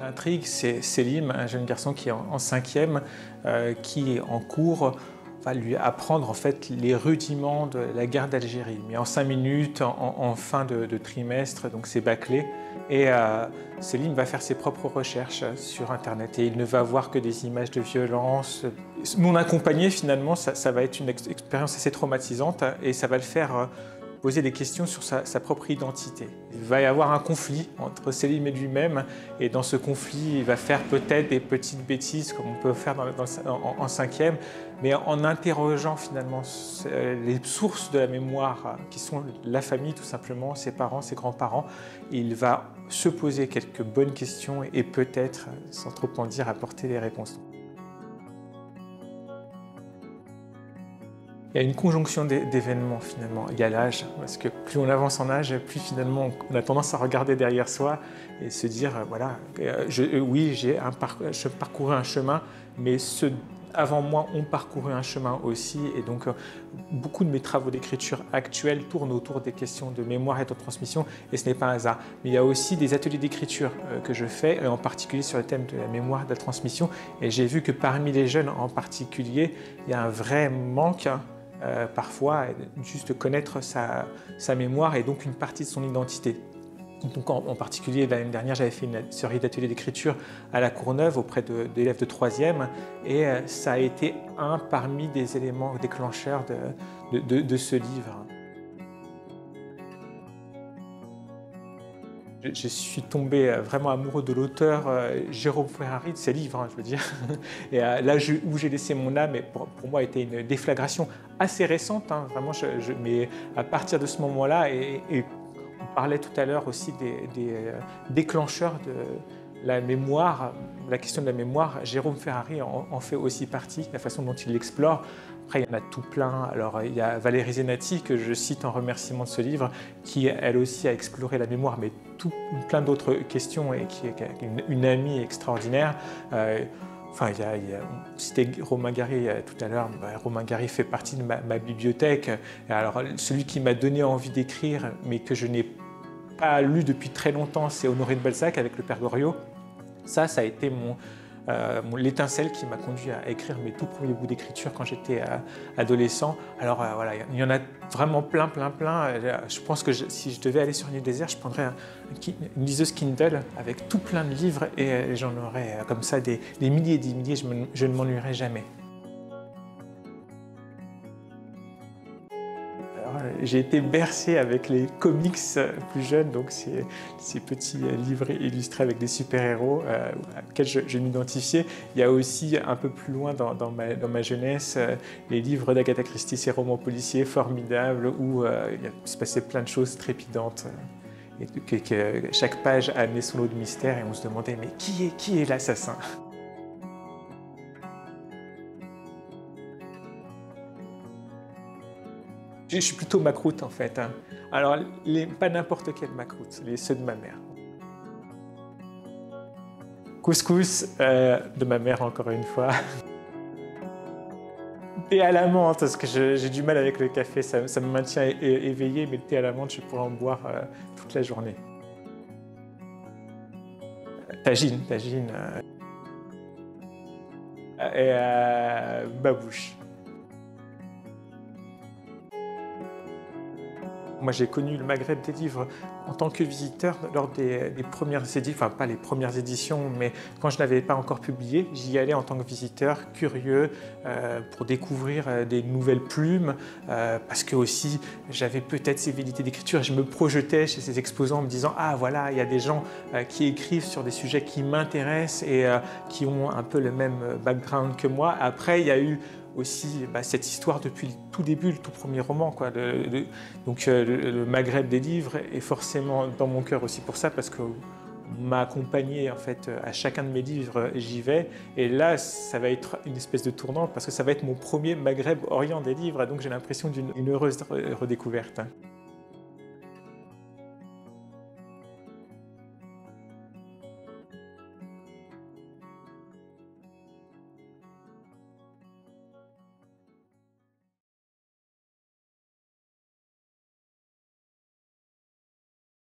L'intrigue, c'est Selim, un jeune garçon qui est en cinquième, qui en cours va lui apprendre en fait les rudiments de la guerre d'Algérie, mais en 5 minutes, en fin de trimestre, donc c'est bâclé. Et Selim va faire ses propres recherches sur Internet et il ne va voir que des images de violence. Non accompagné, finalement, ça va être une expérience assez traumatisante et ça va le faire poser des questions sur sa propre identité. Il va y avoir un conflit entre Selim et lui-même, et dans ce conflit, il va faire peut-être des petites bêtises, comme on peut faire en cinquième, mais en interrogeant finalement les sources de la mémoire, qui sont la famille tout simplement, ses parents, ses grands-parents. Il va se poser quelques bonnes questions et peut-être, sans trop en dire, apporter des réponses. Il y a une conjonction d'événements finalement. Il y a l'âge, parce que plus on avance en âge, plus finalement on a tendance à regarder derrière soi et se dire, voilà, oui, je parcourais un chemin, mais ceux avant moi ont parcouru un chemin aussi. Et donc beaucoup de mes travaux d'écriture actuels tournent autour des questions de mémoire et de transmission, et ce n'est pas un hasard. Mais il y a aussi des ateliers d'écriture que je fais, en particulier sur le thème de la mémoire et de la transmission. Et j'ai vu que parmi les jeunes en particulier, il y a un vrai manque parfois, juste connaître sa mémoire et donc une partie de son identité. Donc en particulier, l'année dernière, j'avais fait une série d'ateliers d'écriture à La Courneuve auprès d'élèves de 3e, et ça a été un parmi des éléments déclencheurs de ce livre. Je suis tombé vraiment amoureux de l'auteur Jérôme Ferrari, de ses livres, je veux dire. Et là où j'ai laissé mon âme, pour moi, a été une déflagration assez récente, vraiment. Mais à partir de ce moment-là, et on parlait tout à l'heure aussi des déclencheurs de la mémoire, la question de la mémoire, Jérôme Ferrari en fait aussi partie, la façon dont il l'explore. Après, il y en a tout plein. Alors, il y a Valérie Zenati, que je cite en remerciement de ce livre, qui, elle aussi, a exploré la mémoire, mais plein d'autres questions, et qui est une amie extraordinaire. Enfin, c'était Romain Gary tout à l'heure. Romain Gary fait partie de ma bibliothèque. Alors, celui qui m'a donné envie d'écrire, mais que je n'ai pas lu depuis très longtemps, c'est Honoré de Balzac avec le Père Goriot. Ça a été l'étincelle qui m'a conduit à écrire mes tout premiers bouts d'écriture quand j'étais adolescent. Alors voilà, il y en a vraiment plein. Je pense que si je devais aller sur une île déserte, je prendrais une liseuse Kindle avec tout plein de livres, et j'en aurais comme ça des milliers et des milliers, je ne m'ennuierais jamais. J'ai été bercé avec les comics plus jeunes, donc ces petits livres illustrés avec des super-héros auxquels je m'identifiais. Il y a aussi un peu plus loin dans ma jeunesse les livres d'Agatha Christie, ces romans policiers formidables où il se passait plein de choses trépidantes. Et que chaque page amenait son lot de mystère, et on se demandait, mais qui est l'assassin ? Je suis plutôt macroute en fait. Alors, pas n'importe quelle macroute, ceux de ma mère. Couscous de ma mère, encore une fois. Thé à la menthe, parce que j'ai du mal avec le café, ça me maintient éveillé, mais le thé à la menthe, je pourrais en boire toute la journée. Tagine. Et babouche. Moi, j'ai connu le Maghreb des livres en tant que visiteur lors des premières éditions, enfin pas les premières éditions, mais quand je n'avais pas encore publié, j'y allais en tant que visiteur, curieux, pour découvrir des nouvelles plumes, parce que aussi j'avais peut-être ces velléités d'écriture, et je me projetais chez ces exposants en me disant, ah voilà, il y a des gens qui écrivent sur des sujets qui m'intéressent et qui ont un peu le même background que moi. Après, il y a eu aussi cette histoire depuis le tout début, le tout premier roman, quoi. Donc le Maghreb des livres est forcément dans mon cœur aussi pour ça, parce qu'on m'a accompagné en fait à chacun de mes livres, j'y vais, et là ça va être une espèce de tournant, parce que ça va être mon premier Maghreb Orient des livres, donc j'ai l'impression d'une heureuse redécouverte.